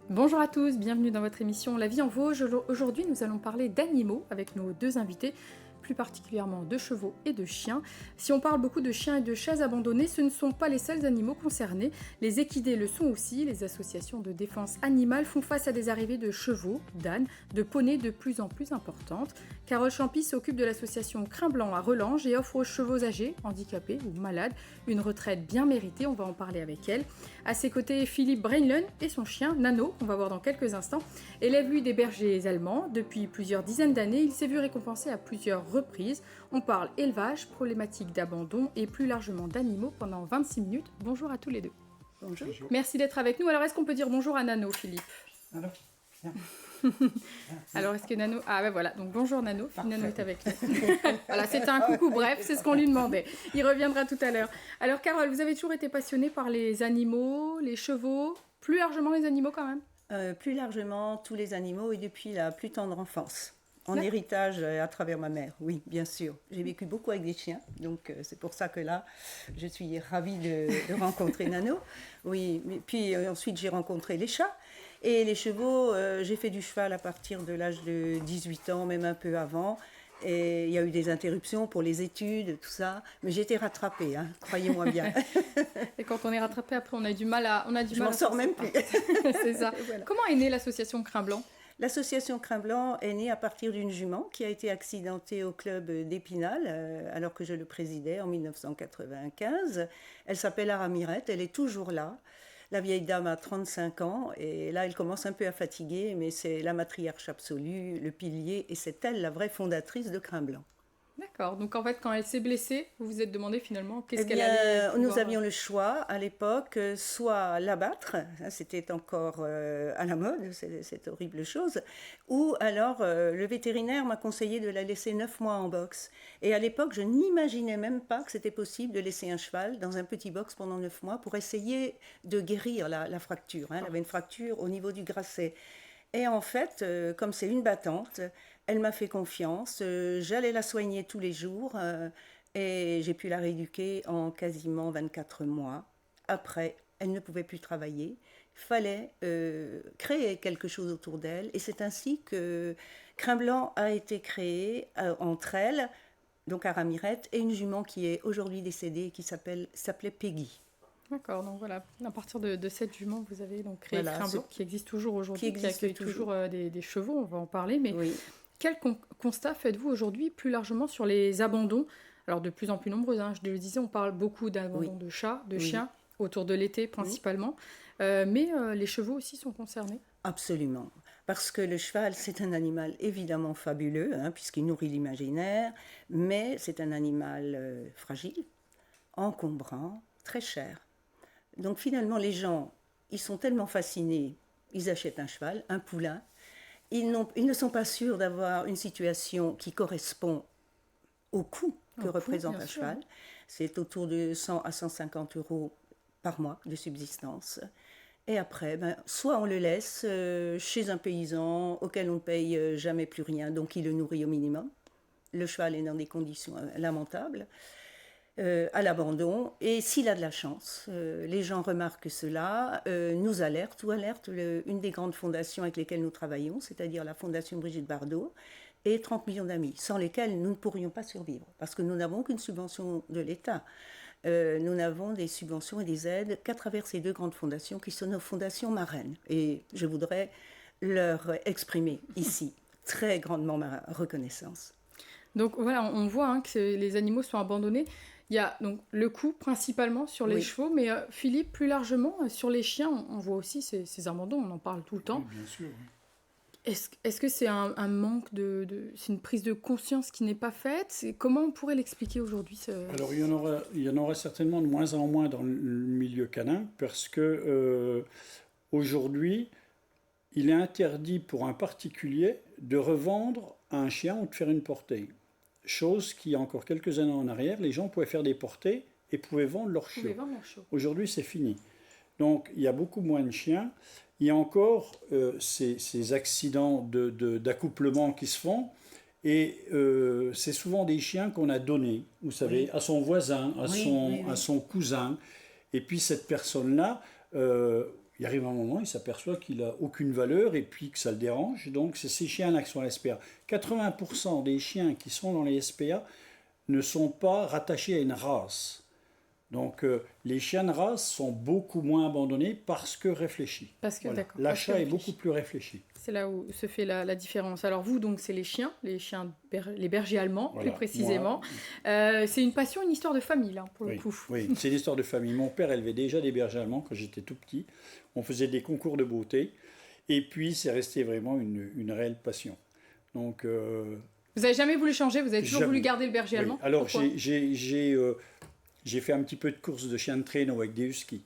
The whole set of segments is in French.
Bonjour à tous, bienvenue dans votre émission La vie en Vosges. Aujourd'hui, nous allons parler d'animaux avec nos deux invités, plus particulièrement de chevaux et de chiens. Si on parle beaucoup de chiens et de chaises abandonnés, ce ne sont pas les seuls animaux concernés. Les équidés le sont aussi. Les associations de défense animale font face à des arrivées de chevaux, d'ânes, de poneys de plus en plus importantes. Carole Champy s'occupe de l'association Crin Blanc à Relanges et offre aux chevaux âgés, handicapés ou malades une retraite bien méritée. On va en parler avec elle. À ses côtés, Philippe Brainlen et son chien Nano, qu'on va voir dans quelques instants. Élève lui des bergers allemands. Depuis plusieurs dizaines d'années, il s'est vu récompensé à plusieurs reprises. On parle élevage, problématique d'abandon et plus largement d'animaux pendant 26 minutes. Bonjour à tous les deux. Bonjour. Merci d'être avec nous. Alors, est-ce qu'on peut dire bonjour à Nano, Philippe? Alors, bien. Alors, est-ce que Nano... Ah ben voilà, donc bonjour Nano. Parfait. Nano est avec nous. Voilà, c'était un coucou bref, c'est ce qu'on lui demandait. Il reviendra tout à l'heure. Alors, Carole, vous avez toujours été passionnée par les animaux, les chevaux, plus largement les animaux quand même? Plus largement, tous les animaux et depuis la plus tendre enfance. En D'accord. héritage à travers ma mère, oui, bien sûr. J'ai vécu beaucoup avec des chiens, donc c'est pour ça que là, je suis ravie de rencontrer Nano. Oui, mais puis ensuite j'ai rencontré les chats et les chevaux. J'ai fait du cheval à partir de l'âge de 18 ans, même un peu avant. Et il y a eu des interruptions pour les études, tout ça, mais j'ai été rattrapée, hein, croyez-moi bien. Et quand on est rattrapé, après, on a du mal à... Je m'en sors même plus. C'est ça. Voilà. Comment est née l'association Crin Blanc? L'association Crin Blanc est née à partir d'une jument qui a été accidentée au club d'Épinal, alors que je le présidais en 1995. Elle s'appelle Aramirette, elle est toujours là. La vieille dame a 35 ans et là elle commence un peu à fatiguer, mais c'est la matriarche absolue, le pilier, et c'est elle la vraie fondatrice de Crin Blanc. D'accord, donc en fait quand elle s'est blessée, vous vous êtes demandé finalement qu'est-ce Eh qu'elle bien, allait pouvoir... nous avions le choix à l'époque, soit l'abattre, hein, c'était encore à la mode, cette horrible chose, ou alors le vétérinaire m'a conseillé de la laisser 9 mois en box. Et à l'époque, je n'imaginais même pas que c'était possible de laisser un cheval dans un petit box pendant 9 mois pour essayer de guérir la fracture. Hein. Elle avait une fracture au niveau du grasset. Et en fait, comme c'est une battante, elle m'a fait confiance. J'allais la soigner tous les jours et j'ai pu la rééduquer en quasiment 24 mois. Après, elle ne pouvait plus travailler. Il fallait créer quelque chose autour d'elle. Et c'est ainsi que Crin Blanc a été créé entre elles, donc Aramirette, et une jument qui est aujourd'hui décédée qui s'appelait Peggy. D'accord, donc voilà, à partir de cette jument, vous avez donc créé Voilà, Crin Blanc, qui existe toujours aujourd'hui, qui existe accueille toujours. toujours des chevaux, on va en parler, mais Oui. quel constat faites-vous aujourd'hui plus largement sur les abandons? Alors de plus en plus nombreux, hein, je le disais, on parle beaucoup d'abandons de chats, de chiens, autour de l'été principalement, mais les chevaux aussi sont concernés? Absolument, parce que le cheval, c'est un animal évidemment fabuleux, hein, puisqu'il nourrit l'imaginaire, mais c'est un animal fragile, encombrant, très cher. Donc finalement, les gens, ils sont tellement fascinés, ils achètent un cheval, un poulain, ils ne sont pas sûrs d'avoir une situation qui correspond au coût que représente un cheval. C'est autour de 100 à 150 euros par mois de subsistance. Et après, soit on le laisse chez un paysan auquel on ne paye jamais plus rien, donc il le nourrit au minimum. Le cheval est dans des conditions lamentables, à l'abandon. Et s'il a de la chance, les gens remarquent cela, nous alertent ou alertent une des grandes fondations avec lesquelles nous travaillons, c'est-à-dire la Fondation Brigitte Bardot, et 30 millions d'amis, sans lesquels nous ne pourrions pas survivre, parce que nous n'avons qu'une subvention de l'État. Nous n'avons des subventions et des aides qu'à travers ces deux grandes fondations qui sont nos fondations marraines. Et je voudrais leur exprimer ici très grandement ma reconnaissance. Donc voilà, on voit que les animaux sont abandonnés. Il y a donc le coût principalement sur les chevaux, mais Philippe, plus largement, sur les chiens, on voit aussi ces abandons, on en parle tout le temps. Oui, bien sûr. Oui. Est-ce que c'est un manque c'est une prise de conscience qui n'est pas faite? Comment on pourrait l'expliquer aujourd'hui Alors il y en aura certainement de moins en moins dans le milieu canin parce que aujourd'hui, il est interdit pour un particulier de revendre un chien ou de faire une portée. Chose qui, il y a encore quelques années en arrière, les gens pouvaient faire des portées et pouvaient vendre leurs chiots. Aujourd'hui, c'est fini. Donc, il y a beaucoup moins de chiens. Il y a encore ces accidents d'accouplement qui se font. Et c'est souvent des chiens qu'on a donnés, vous savez, à son voisin, à son cousin. Et puis, cette personne-là... il arrive un moment, il s'aperçoit qu'il n'a aucune valeur et puis que ça le dérange. Donc, c'est ces chiens-là qui sont à la SPA. 80% des chiens qui sont dans les SPA ne sont pas rattachés à une race. Donc, les chiens de race sont beaucoup moins abandonnés parce que réfléchis. Voilà. L'achat est beaucoup plus réfléchi. C'est là où se fait la différence. Alors vous, donc, c'est les chiens, les bergers allemands, plus précisément. C'est une passion, une histoire de famille, là, pour le coup. Oui, c'est une histoire de famille. Mon père élevait déjà des bergers allemands quand j'étais tout petit. On faisait des concours de beauté. Et puis, c'est resté vraiment une réelle passion. Donc, vous n'avez jamais voulu changer? Vous avez toujours voulu garder le berger allemand? Alors, j'ai fait un petit peu de course de chiens de traîneau avec des huskies.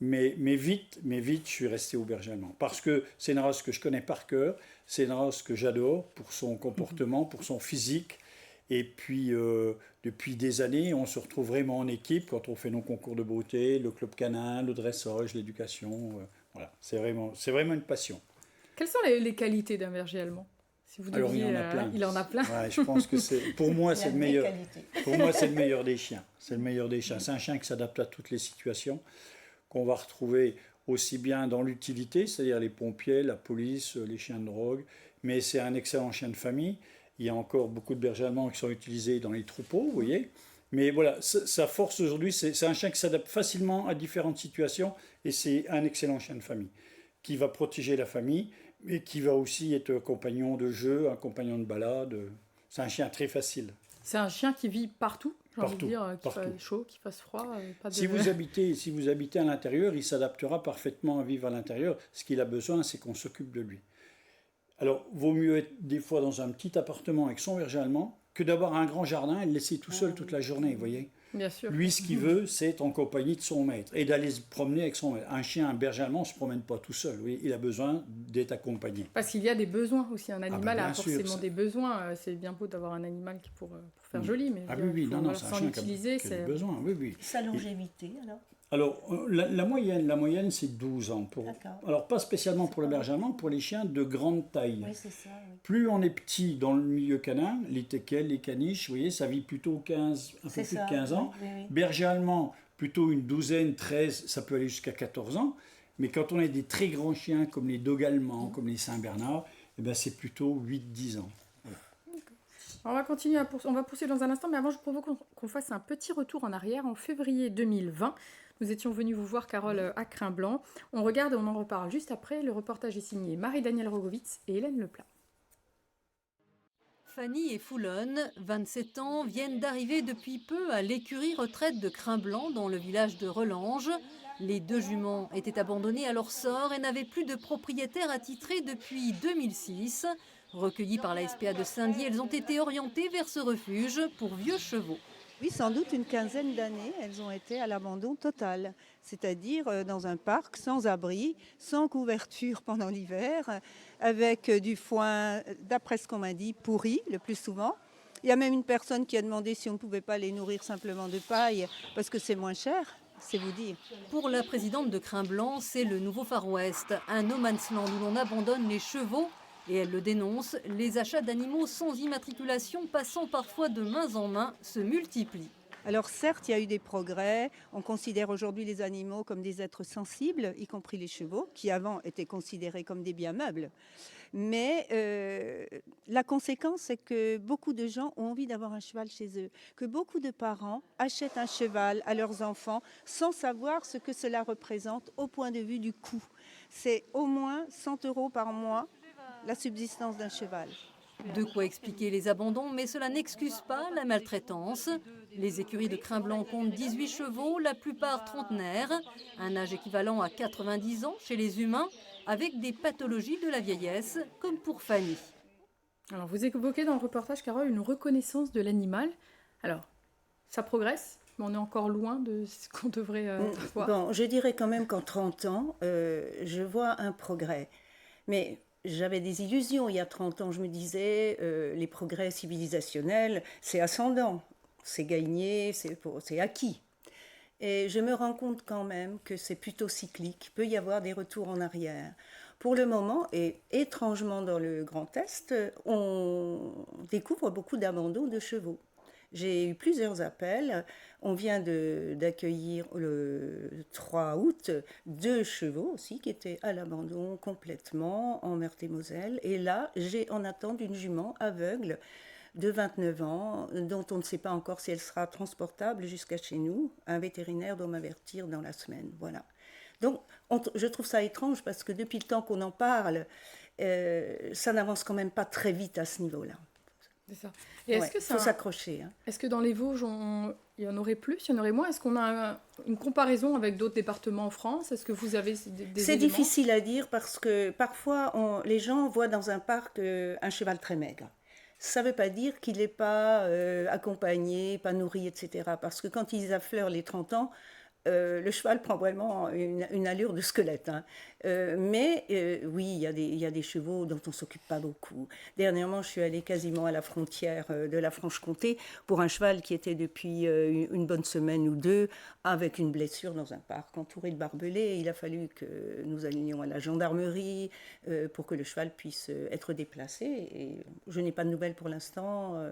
Mais vite, je suis resté au berger allemand. Parce que c'est une race que je connais par cœur, c'est une race que j'adore pour son comportement, pour son physique. Et puis, depuis des années, on se retrouve vraiment en équipe quand on fait nos concours de beauté, le club canin, le dressage, l'éducation. Voilà, c'est vraiment une passion. Quelles sont les qualités d'un berger allemand? Si vous deviez, alors, il en a plein. Il en a plein. Ouais, je pense que pour moi, c'est le meilleur. Pour moi, c'est le meilleur des chiens. C'est le meilleur des chiens. C'est un chien qui s'adapte à toutes les situations, qu'on va retrouver aussi bien dans l'utilité, c'est-à-dire les pompiers, la police, les chiens de drogue, mais c'est un excellent chien de famille. Il y a encore beaucoup de bergers allemands qui sont utilisés dans les troupeaux, vous voyez. Mais voilà, sa force aujourd'hui, c'est un chien qui s'adapte facilement à différentes situations et c'est un excellent chien de famille qui va protéger la famille, mais qui va aussi être compagnon de jeu, un compagnon de balade. C'est un chien très facile. C'est un chien qui vit partout, j'ai envie de dire, qu'il fasse chaud, qu'il fasse froid. Si vous habitez à l'intérieur, il s'adaptera parfaitement à vivre à l'intérieur. Ce qu'il a besoin, c'est qu'on s'occupe de lui. Alors, vaut mieux être des fois dans un petit appartement avec son berger allemand que d'avoir un grand jardin et le laisser tout seul toute la journée, vous voyez. Bien sûr. Lui, ce qu'il veut, c'est être en compagnie de son maître et d'aller se promener avec son maître. Un berger allemand ne se promène pas tout seul, oui. Il a besoin d'être accompagné. Parce qu'il y a des besoins aussi. Un animal a forcément des besoins. C'est bien beau d'avoir un animal pour faire joli, mais sans l'utiliser, c'est des besoins. Oui. Sa longévité, alors? Alors, la moyenne, c'est 12 ans. Alors, pas spécialement pour le berger allemand, pour les chiens de grande taille. Oui, c'est ça. Oui. Plus on est petit dans le milieu canin, les teckels, les caniches, vous voyez, ça vit plutôt un peu plus de 15 ans. Oui. Berger allemand, plutôt une douzaine, 13, ça peut aller jusqu'à 14 ans. Mais quand on a des très grands chiens comme les dogs allemands, comme les Saint-Bernard, eh ben, c'est plutôt 8-10 ans. Voilà. On va continuer, on va poursuivre dans un instant, mais avant, je propose qu'on fasse un petit retour en arrière. En février 2020, nous étions venus vous voir, Carole, à Crin-Blanc. On regarde et on en reparle juste après. Le reportage est signé Marie-Danielle Rogovitz et Hélène Leplat. Fanny et Foulonne, 27 ans, viennent d'arriver depuis peu à l'écurie retraite de Crin-Blanc dans le village de Relange. Les deux juments étaient abandonnés à leur sort et n'avaient plus de propriétaire attitré depuis 2006. Recueillies par la SPA de Saint-Dié, elles ont été orientées vers ce refuge pour vieux chevaux. Oui, sans doute une quinzaine d'années, elles ont été à l'abandon total, c'est-à-dire dans un parc sans abri, sans couverture pendant l'hiver, avec du foin, d'après ce qu'on m'a dit, pourri le plus souvent. Il y a même une personne qui a demandé si on ne pouvait pas les nourrir simplement de paille, parce que c'est moins cher. C'est vous dire. Pour la présidente de Crin-Blanc, c'est le nouveau Far West, un no man's land où l'on abandonne les chevaux. Et elle le dénonce, les achats d'animaux sans immatriculation passant parfois de main en main se multiplient. Alors certes, il y a eu des progrès. On considère aujourd'hui les animaux comme des êtres sensibles, y compris les chevaux, qui avant étaient considérés comme des biens meubles. Mais la conséquence, c'est que beaucoup de gens ont envie d'avoir un cheval chez eux, que beaucoup de parents achètent un cheval à leurs enfants sans savoir ce que cela représente au point de vue du coût. C'est au moins 100 € par mois la subsistance d'un cheval. De quoi expliquer les abandons, mais cela n'excuse pas la maltraitance. Les écuries de Crin-Blanc comptent 18 chevaux, la plupart trentenaires, un âge équivalent à 90 ans chez les humains, avec des pathologies de la vieillesse, comme pour Fanny. Alors, vous évoquez dans le reportage, Carole, une reconnaissance de l'animal. Alors, ça progresse, mais on est encore loin de ce qu'on devrait voir. Bon, je dirais quand même qu'en 30 ans, je vois un progrès. Mais j'avais des illusions il y a 30 ans. Je me disais, les progrès civilisationnels, c'est ascendant, c'est gagné, c'est acquis. Et je me rends compte quand même que c'est plutôt cyclique. Il peut y avoir des retours en arrière. Pour le moment, et étrangement dans le Grand Est, on découvre beaucoup d'abandons de chevaux. J'ai eu plusieurs appels. On vient d'accueillir le 3 août 2 chevaux aussi qui étaient à l'abandon complètement en Meurthe-et-Moselle. Et là, j'ai en attente une jument aveugle de 29 ans, dont on ne sait pas encore si elle sera transportable jusqu'à chez nous. Un vétérinaire doit m'avertir dans la semaine. Voilà. Donc, je trouve ça étrange parce que depuis le temps qu'on en parle, ça n'avance quand même pas très vite à ce niveau-là. C'est ça. Et est-ce que faut s'accrocher. Hein. Est-ce que dans les Vosges, il y en aurait plus, il y en aurait moins? Est-ce qu'on a une comparaison avec d'autres départements en France? Est-ce que vous avez des C'est éléments? difficile à dire parce que parfois, les gens voient dans un parc un cheval très maigre. Ça ne veut pas dire qu'il n'est pas accompagné, pas nourri, etc. Parce que quand ils affleurent les 30 ans, le cheval prend vraiment une allure de squelette. Hein. Mais oui, il y a des chevaux dont on ne s'occupe pas beaucoup. Dernièrement, je suis allée quasiment à la frontière de la Franche-Comté pour un cheval qui était depuis une bonne semaine ou deux avec une blessure dans un parc entouré de barbelés. Il a fallu que nous allions à la gendarmerie pour que le cheval puisse être déplacé. Et je n'ai pas de nouvelles pour l'instant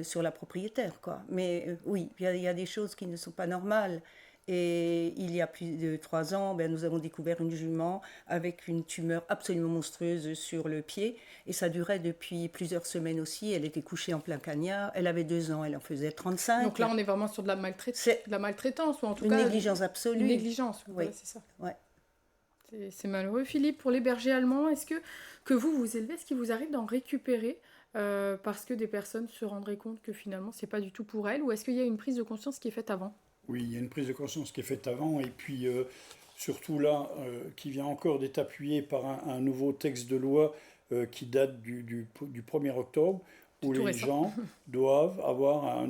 sur la propriétaire, quoi. Mais oui, il y a des choses qui ne sont pas normales. Et il y a plus de 3 ans, nous avons découvert une jument avec une tumeur absolument monstrueuse sur le pied. Et ça durait depuis plusieurs semaines aussi. Elle était couchée en plein cagnard. Elle avait 2 ans, elle en faisait 35. Donc là, on est vraiment sur de la maltraitance, ou en tout une cas... négligence absolue. Une négligence, oui. Voilà, c'est ça. Ouais. C'est malheureux. Philippe, pour les bergers allemands, est-ce que vous élevez, est-ce qu'il vous arrive d'en récupérer parce que des personnes se rendraient compte que finalement, c'est pas du tout pour elles? Ou est-ce qu'il y a une prise de conscience qui est faite avant? Oui, il y a une prise de conscience qui est faite avant, et puis surtout là, qui vient encore d'être appuyée par un nouveau texte de loi qui date du 1er octobre, où les gens doivent avoir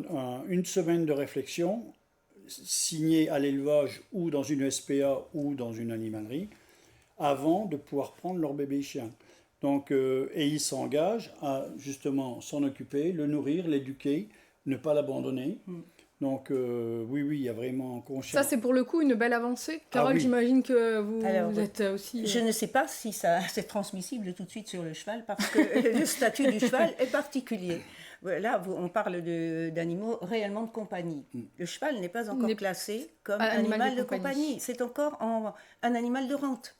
une semaine de réflexion, signée à l'élevage ou dans une SPA ou dans une animalerie, avant de pouvoir prendre leur bébé chien. Donc, et ils s'engagent à justement s'en occuper, le nourrir, l'éduquer, ne pas l'abandonner. Donc oui, il y a vraiment conscience. Ça, c'est pour le coup une belle avancée. Carole, j'imagine que vous êtes aussi... Je ne sais pas si c'est transmissible tout de suite sur le cheval, parce que le statut du cheval est particulier. Là, on parle d'animaux réellement de compagnie. Le cheval n'est pas encore classé comme animal de compagnie. C'est encore un animal de rente.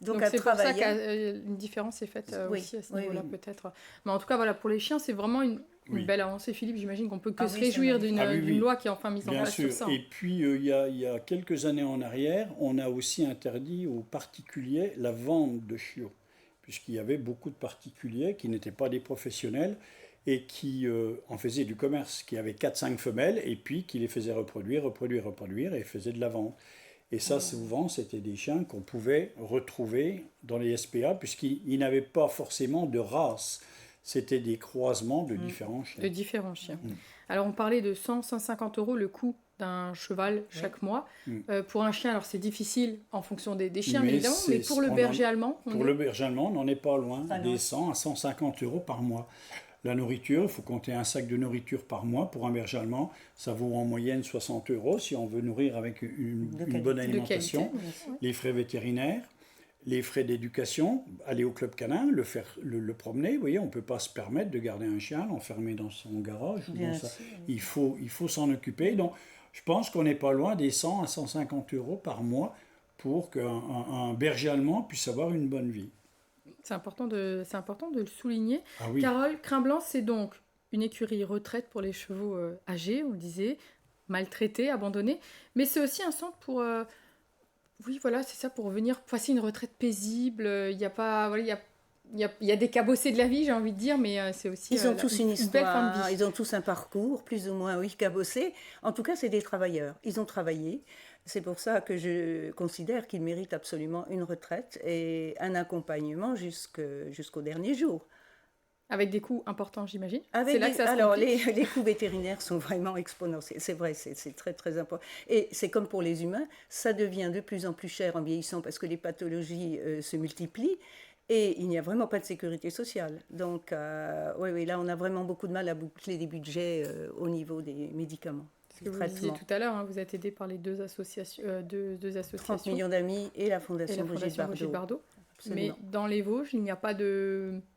Donc c'est pour ça qu'une différence est faite aussi à ce niveau-là, peut-être. Mais en tout cas, voilà, pour les chiens, c'est vraiment une belle avancée, Philippe. J'imagine qu'on peut que se réjouir d'une loi qui est enfin mise en place sur ça. Et puis, il y a quelques années en arrière, on a aussi interdit aux particuliers la vente de chiots, puisqu'il y avait beaucoup de particuliers qui n'étaient pas des professionnels et qui en faisaient du commerce, qui avaient 4-5 femelles, et puis qui les faisaient reproduire, et faisaient de la vente. Et ça, souvent, c'était des chiens qu'on pouvait retrouver dans les SPA, puisqu'ils n'avaient pas forcément de race. C'était des croisements de différents chiens. De différents chiens. Alors, on parlait de 100-150 € le coût d'un cheval chaque mois. Pour un chien, alors c'est difficile en fonction des chiens, évidemment, mais pour le berger allemand... le berger allemand, on n'en est pas loin, des 100 à 150 € par mois. La nourriture, il faut compter un sac de nourriture par mois pour un berger allemand. Ça vaut en moyenne 60 € si on veut nourrir avec une bonne alimentation. Les frais vétérinaires, les frais d'éducation, aller au club canin, le promener. Vous voyez, on ne peut pas se permettre de garder un chien enfermé dans son garage. Il faut s'en occuper. Donc, je pense qu'on n'est pas loin des 100 à 150 € par mois pour qu'un berger allemand puisse avoir une bonne vie. C'est important de le souligner. Ah oui. Carole, Crin-Blanc, c'est donc une écurie retraite pour les chevaux âgés, on le disait, maltraités, abandonnés. Mais c'est aussi un centre pour... oui, voilà, c'est ça, pour venir passer une retraite paisible. Il y a il y a des cabossés de la vie, j'ai envie de dire, mais c'est aussi Ils ont tous une belle fin de histoire, vie. ils ont tous un parcours, plus ou moins, oui, cabossé. En tout cas, c'est des travailleurs. Ils ont travaillé. C'est pour ça que je considère qu'ils méritent absolument une retraite et un accompagnement jusqu'au dernier jour. Avec des coûts importants, j'imagine. Avec C'est là que ça se alors, complique. les coûts vétérinaires sont vraiment exponentiels. C'est vrai, c'est très, très important. Et c'est comme pour les humains, ça devient de plus en plus cher en vieillissant parce que les pathologies se multiplient et il n'y a vraiment pas de sécurité sociale. Donc, oui, oui, là, on a vraiment beaucoup de mal à boucler des budgets au niveau des médicaments. Ce que vous disiez tout à l'heure, hein, vous êtes aidé par les deux associations. 30 millions d'amis et la et Fondation, la Fondation Brigitte Bardot. Mais Absolument. dans les Vosges, il n'y a pas d'aide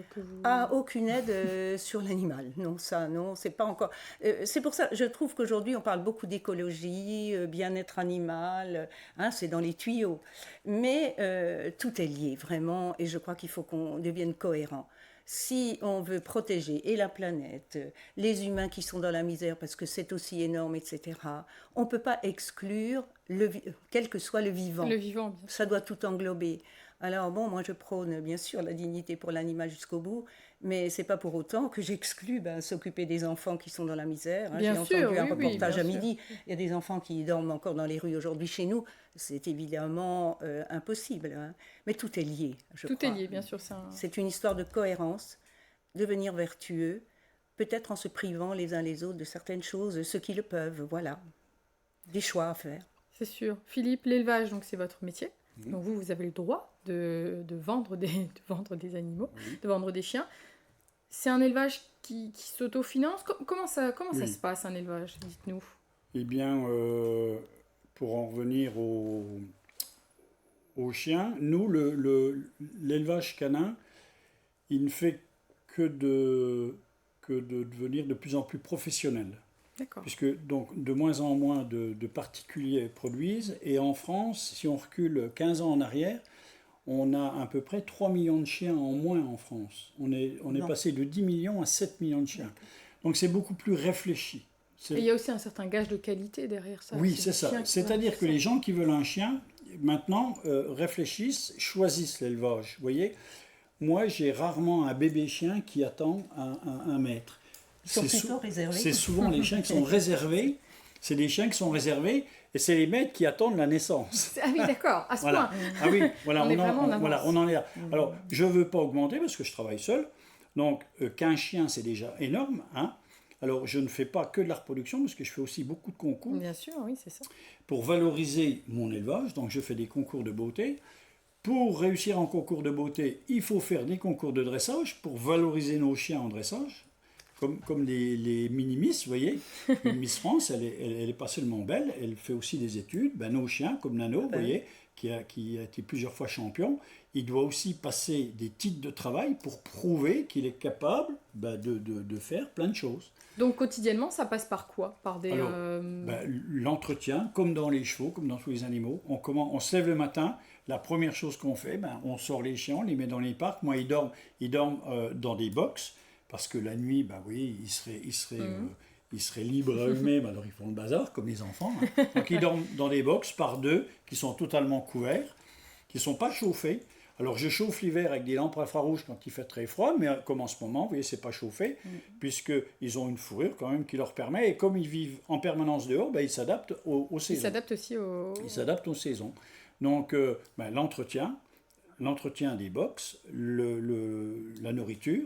que vous... Ah, aucune aide sur l'animal. Non, ça, non, c'est pas encore. C'est pour ça, je trouve qu'aujourd'hui, on parle beaucoup d'écologie, bien-être animal, hein, c'est dans les tuyaux. Mais tout est lié, vraiment, et je crois qu'il faut qu'on devienne cohérent. Si on veut protéger et la planète, les humains qui sont dans la misère, parce que c'est aussi énorme, etc., on ne peut pas exclure, quel que soit le vivant. Le vivant, bien sûr. Ça doit tout englober. Alors bon, moi je prône bien sûr la dignité pour l'animal jusqu'au bout, mais c'est pas pour autant que j'exclus s'occuper des enfants qui sont dans la misère. Hein. Bien J'ai sûr, entendu un oui, oui, reportage bien à sûr. midi, il y a des enfants qui dorment encore dans les rues aujourd'hui chez nous, c'est évidemment impossible. Hein. Mais tout est lié, je Tout crois. est lié, bien sûr. C'est une histoire de cohérence, devenir vertueux, peut-être en se privant les uns les autres de certaines choses, ceux qui le peuvent, voilà. Des choix à faire. C'est sûr. Philippe, l'élevage, donc c'est votre métier. Donc vous avez le droit de vendre de vendre des animaux, de vendre des chiens. C'est un élevage qui s'autofinance. Comment ça Oui. se passe, un élevage? Dites-nous. Eh bien, pour en revenir aux chiens, nous, l'élevage canin, il ne fait que de devenir de plus en plus professionnel. D'accord. Puisque donc, de moins en moins de particuliers produisent. Et en France, si on recule 15 ans en arrière, on a à peu près 3 millions de chiens en moins en France. On est passé de 10 millions à 7 millions de chiens. Donc c'est beaucoup plus réfléchi. Et il y a aussi un certain gage de qualité derrière ça. Oui, c'est ça. C'est-à-dire que les gens qui veulent un chien, maintenant, réfléchissent, choisissent l'élevage. Vous voyez, moi, j'ai rarement un bébé chien qui attend un maître. Ils sont plutôt réservés. C'est souvent les chiens qui sont réservés. C'est des chiens qui sont réservés et c'est les maîtres qui attendent la naissance. Ah oui, d'accord, à ce Voilà. point. Ah oui, voilà, On est vraiment en avance. on en est là. Alors, je ne veux pas augmenter parce que je travaille seul. Donc, qu'un chien, c'est déjà énorme. Hein. Alors, je ne fais pas que de la reproduction parce que je fais aussi beaucoup de concours Bien sûr, oui, c'est ça. pour valoriser mon élevage. Donc, je fais des concours de beauté. Pour réussir en concours de beauté, il faut faire des concours de dressage pour valoriser nos chiens en dressage. Comme les mini-miss, vous voyez. Une Miss France, elle est pas seulement belle, elle fait aussi des études. Ben, nos chiens, comme Nano, vous voyez, qui a été plusieurs fois champion, il doit aussi passer des titres de travail pour prouver qu'il est capable de faire plein de choses. Donc quotidiennement, ça passe par quoi? Par des... Alors, l'entretien, comme dans les chevaux, comme dans tous les animaux, on se lève le matin, la première chose qu'on fait, on sort les chiens, on les met dans les parcs. Moi, ils dorment dans des box. Parce que la nuit, oui, ils seraient libres à eux-mêmes, alors ils font le bazar, comme les enfants. Hein. Donc ils dorment dans des box par deux, qui sont totalement couverts, qui ne sont pas chauffés. Alors je chauffe l'hiver avec des lampes infrarouges quand il fait très froid, mais comme en ce moment, vous voyez, c'est pas chauffé, puisqu'ils ont une fourrure quand même qui leur permet, et comme ils vivent en permanence dehors, ils s'adaptent aux saisons. Ils s'adaptent aussi Ils s'adaptent aux saisons. Donc l'entretien des box, la nourriture,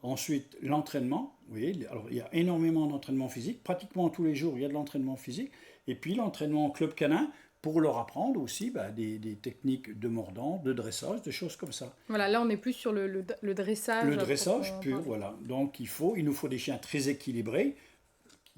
ensuite, l'entraînement, vous voyez, alors il y a énormément d'entraînement physique, pratiquement tous les jours il y a de l'entraînement physique, et puis l'entraînement en club canin pour leur apprendre aussi des techniques de mordant, de dressage, des choses comme ça. Voilà, là on est plus sur le dressage. Le dressage pur, voilà. Donc il nous faut des chiens très équilibrés,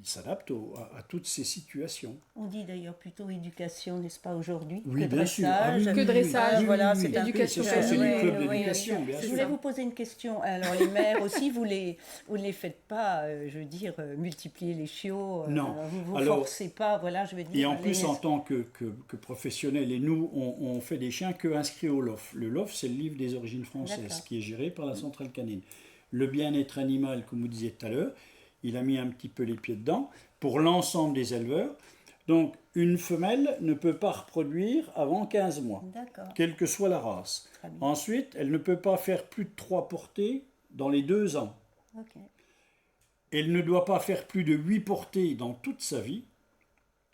qui s'adaptent à toutes ces situations. On dit d'ailleurs plutôt éducation, n'est-ce pas, aujourd'hui? Oui, que bien sûr. dressage. Que dressage, voilà, oui, c'est un peu éducation. C'est ça, c'est Oui, les clubs oui, d'éducation, oui. bien Je sûr. voulais vous poser une question. Alors les mères aussi, vous ne les faites pas, je veux dire, multiplier les chiots. Non. Vous Alors, forcez pas, voilà, je veux dire. Et en plus, en tant que professionnel, et nous, on fait des chiens que inscrits au LOF. Le LOF, c'est le livre des origines françaises, D'accord. qui est géré par la centrale canine. Le bien-être animal, comme vous disiez tout à l'heure, il a mis un petit peu les pieds dedans. Pour l'ensemble des éleveurs, Donc, une femelle ne peut pas reproduire avant 15 mois, D'accord. quelle que soit la race. Très bien. Ensuite, elle ne peut pas faire plus de 3 portées dans les 2 ans. Ok. Elle ne doit pas faire plus de 8 portées dans toute sa vie.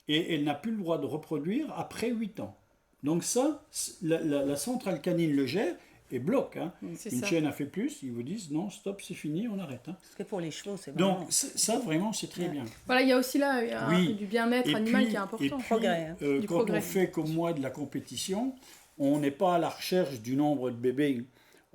Et elle n'a plus le droit de reproduire après 8 ans. Donc ça, la centrale canine le gère et bloque. Hein. C'est Une ça. chienne a fait plus, ils vous disent non, stop, c'est fini, on arrête. Hein. Parce que pour les chevaux, c'est vraiment... Donc ça, vraiment, c'est très bien. Voilà, il y a aussi là Oui. du bien-être Et animal puis- qui est Et important. puis, Progrès, hein. Du quand progrès. on fait comme moi de la compétition, on n'est pas à la recherche du nombre de bébés.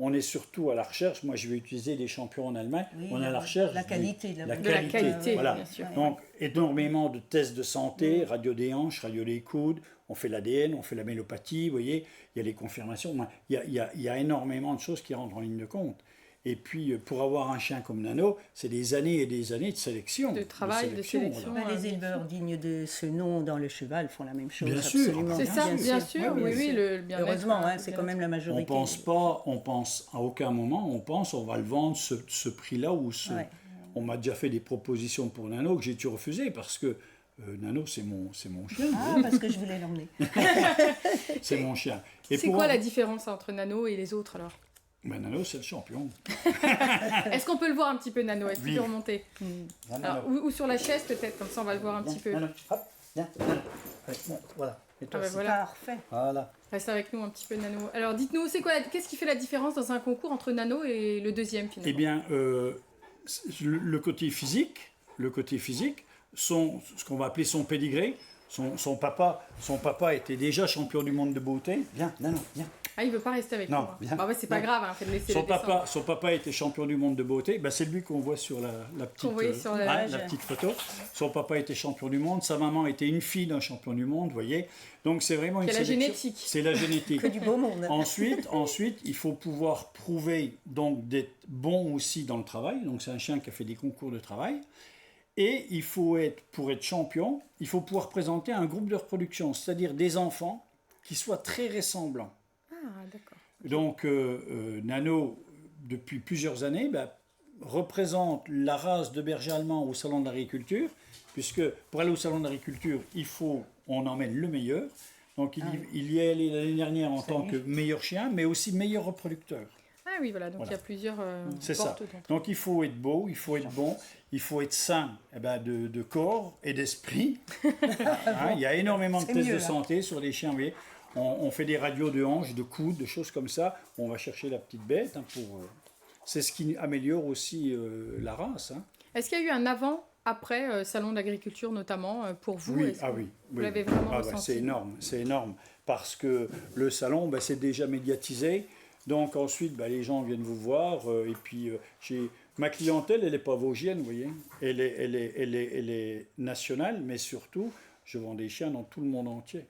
On est surtout à la recherche, moi je vais utiliser des champions en Allemagne, Oui, on est à la recherche la qualité de la De la qualité, voilà. bien sûr. Donc énormément de tests de santé, radio des hanches, radio des coudes, on fait l'ADN, on fait la mélopathie, vous voyez, il y a les confirmations, il y a énormément de choses qui rentrent en ligne de compte. Et puis pour avoir un chien comme Nano, c'est des années et des années de sélection. De travail, de sélection. voilà. Bah, les éleveurs dignes de ce nom dans le cheval font la même chose. Bien sûr. absolument. C'est ça, bien sûr. Oui, Oui, bien oui, sûr. le bien-être. Heureusement, hein, le c'est bien-être. quand même la majorité. On pense à aucun moment, on va le vendre ce prix-là ou ce. Ouais. On m'a déjà fait des propositions pour Nano que j'ai dû refuser parce que Nano c'est mon chien, Ah, parce que je voulais l'emmener. c'est mon chien. Et C'est pour quoi un- la différence entre Nano et les autres alors Ben, Nano c'est le champion. Est-ce qu'on peut le voir un petit peu, Nano? Est-ce que Oui. tu peux remonter Alors, ou sur la chaise peut-être, comme ça on va le voir un petit peu. Nano, hop, viens, Nano. Ouais, voilà. Et toi Ah bah aussi. voilà. Parfait. Voilà. Reste avec nous un petit peu, Nano. Alors dites-nous, qu'est-ce qui fait la différence dans un concours entre Nano et le deuxième finalement? Eh bien, le côté physique, ce qu'on va appeler son pédigré, son papa était déjà champion du monde de beauté. Viens, Nano, viens. Ah, il veut pas rester avec Non, nous. hein. bien. Bah ouais, c'est pas Non. grave, hein, faites laisser les descendre. Son papa était champion du monde de beauté. Ben, c'est lui qu'on voit sur la petite, Qu'on voyait sur la image. la petite photo. Son papa était champion du monde. Sa maman était une fille d'un champion du monde, vous voyez. Donc c'est vraiment une C'est la sélection. génétique. C'est la génétique. Que du beau monde. Ensuite, il faut pouvoir prouver donc d'être bon aussi dans le travail. Donc c'est un chien qui a fait des concours de travail. Et pour être champion, il faut pouvoir présenter un groupe de reproduction, c'est-à-dire des enfants qui soient très ressemblants. Ah, d'accord. Donc, Nano, depuis plusieurs années, représente la race de berger allemand au Salon de l'Agriculture, puisque pour aller au Salon de l'Agriculture, on emmène le meilleur. Donc, il y est allé l'année dernière en tant que meilleur chien, mais aussi meilleur reproducteur. Ah oui, voilà, donc Voilà. il y a plusieurs C'est ça. portes d'entrée. Donc, il faut être beau, il faut être bon, il faut être sain de corps et d'esprit. Hein, il y a énormément de C'est tests mieux, de là. santé sur les chiens, vous voyez. On fait des radios de hanches, de coudes, de choses comme ça. On va chercher la petite bête. C'est ce qui améliore aussi la race. Hein. Est-ce qu'il y a eu un avant-après Salon de l'Agriculture notamment pour vous? Oui, Est-ce que oui. Vous l'avez vraiment Ah, ressenti? c'est énorme. Parce que le salon, c'est déjà médiatisé. Donc ensuite, les gens viennent vous voir. Et puis, ma clientèle, elle n'est pas vosgienne, vous voyez. Elle est nationale, mais surtout, je vends des chiens dans tout le monde entier.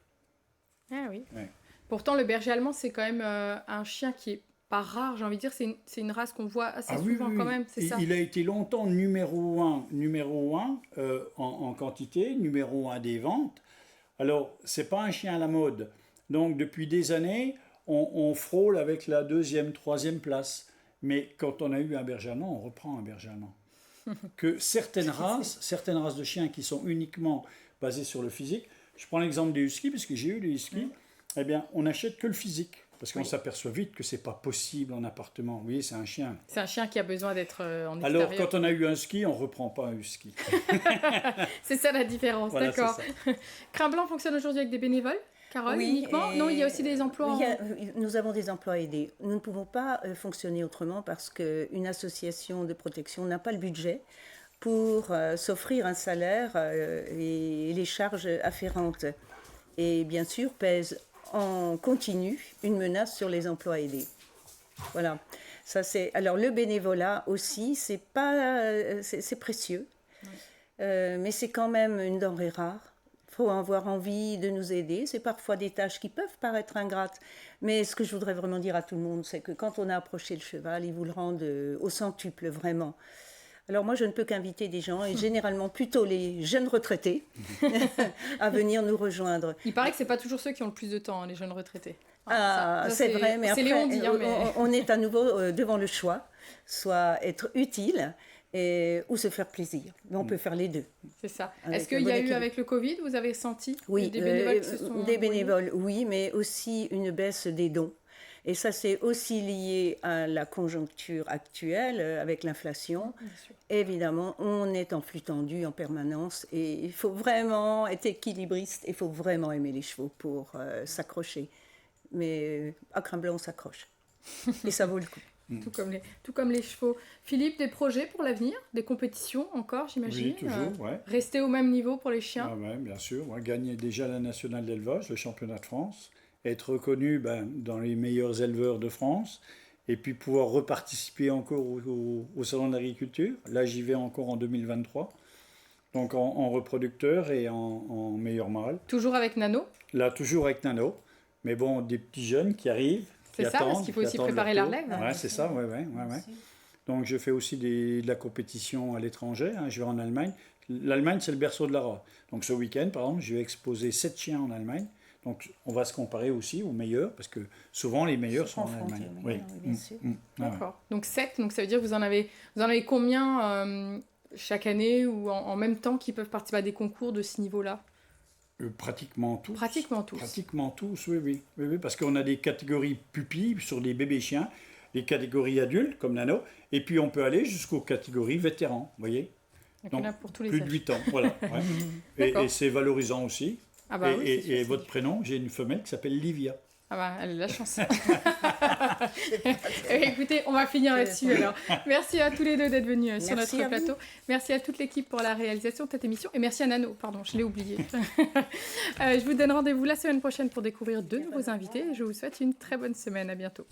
Ah oui. Ouais. Pourtant, le berger allemand, c'est quand même un chien qui est pas rare, j'ai envie de dire. C'est une race qu'on voit assez souvent quand même, c'est ça? Il a été longtemps numéro un en quantité, numéro 1 des ventes. Alors, c'est pas un chien à la mode. Donc, depuis des années, on frôle avec la 2e, 3e place. Mais quand on a eu un berger allemand, on reprend un berger allemand. Que certaines races de chiens qui sont uniquement basées sur le physique, je prends l'exemple des huskies, parce que j'ai eu des huskies, eh bien, on n'achète que le physique. Parce qu'on s'aperçoit vite que c'est pas possible en appartement. Vous voyez, c'est un chien. C'est un chien qui a besoin d'être en Alors, extérieur. quand on a eu un husky, on reprend pas un husky. C'est ça la différence, Voilà, d'accord. c'est Crin Blanc fonctionne aujourd'hui avec des bénévoles, Carole, Oui, uniquement? et- Non, il y a aussi des emplois. Oui, nous avons des emplois aidés. Nous ne pouvons pas fonctionner autrement parce qu'une association de protection n'a pas le budget pour s'offrir un salaire et les charges afférentes. Et bien sûr, pèse en continu une menace sur les emplois aidés. Voilà. Ça, alors le bénévolat aussi, c'est précieux, mais c'est quand même une denrée rare. Il faut avoir envie de nous aider. C'est parfois des tâches qui peuvent paraître ingrates, mais ce que je voudrais vraiment dire à tout le monde, c'est que quand on a approché le cheval, ils vous le rendent au centuple, vraiment. Alors moi, je ne peux qu'inviter des gens, et généralement plutôt les jeunes retraités, à venir nous rejoindre. Il paraît que c'est pas toujours ceux qui ont le plus de temps, hein, les jeunes retraités. Ah, Ça, c'est vrai, mais c'est après, Léon dit, hein, mais... on est à nouveau devant le choix, soit être utile, ou se faire plaisir. Mais on peut faire les deux. C'est ça. Avec Est-ce qu'il un y bon a eu équilibre. avec le Covid, vous avez senti Oui, des bénévoles qui se sont des envoyés? bénévoles, oui, mais aussi une baisse des dons. Et ça, c'est aussi lié à la conjoncture actuelle avec l'inflation. Bien sûr. Évidemment, on est en flux tendu en permanence et il faut vraiment être équilibriste, il faut vraiment aimer les chevaux pour s'accrocher. Mais à Crin-Blanc, on s'accroche. Et ça vaut le coup. Tout comme les chevaux. Philippe, des projets pour l'avenir? Des compétitions encore, j'imagine? Oui, toujours, ouais. Rester au même niveau pour les chiens? Ah ouais, bien sûr. Ouais, gagner déjà la nationale d'élevage, le championnat de France, être reconnu dans les meilleurs éleveurs de France, et puis pouvoir reparticiper encore au Salon de l'agriculture. Là, j'y vais encore en 2023, donc en reproducteur et en meilleur mâle. Toujours avec Nano? Là, toujours avec Nano, mais bon, des petits jeunes qui arrivent, qui C'est ça, attendent. parce qu'il faut qui aussi attendent préparer leur la tour. relève. Ouais, c'est ça, ouais. Donc, je fais aussi de la compétition à l'étranger. Hein. Je vais en Allemagne. L'Allemagne, c'est le berceau de la race. Donc, ce week-end, par exemple, je vais exposer 7 chiens en Allemagne. Donc, on va se comparer aussi aux meilleurs, parce que souvent, les meilleurs sont en confronter Allemagne. aux meilleurs, oui, bien sûr. Ouais. D'accord. Donc 7, donc ça veut dire que vous en avez combien chaque année ou en même temps qui peuvent participer à des concours de ce niveau-là? Pratiquement tous. Pratiquement tous. Pratiquement tous, oui, parce qu'on a des catégories pupilles sur des bébés chiens, des catégories adultes, comme Nano, et puis on peut aller jusqu'aux catégories vétérans, vous voyez. Donc, il y en a pour tous les Plus âges. de 8 ans, voilà. Ouais. D'accord. Et c'est valorisant aussi. Ah bah oui, c'est sûr, et c'est votre différent. prénom, j'ai une femelle qui s'appelle Livia. Ah bah, elle a de la chance. Écoutez, on va finir là-dessus alors. Merci à tous les deux d'être venus sur Merci notre à vous. plateau. Merci à toute l'équipe pour la réalisation de cette émission. Et merci à Nano, pardon, je l'ai oublié. Je vous donne rendez-vous la semaine prochaine pour découvrir de nouveaux invités. Je vous souhaite une très bonne semaine. À bientôt.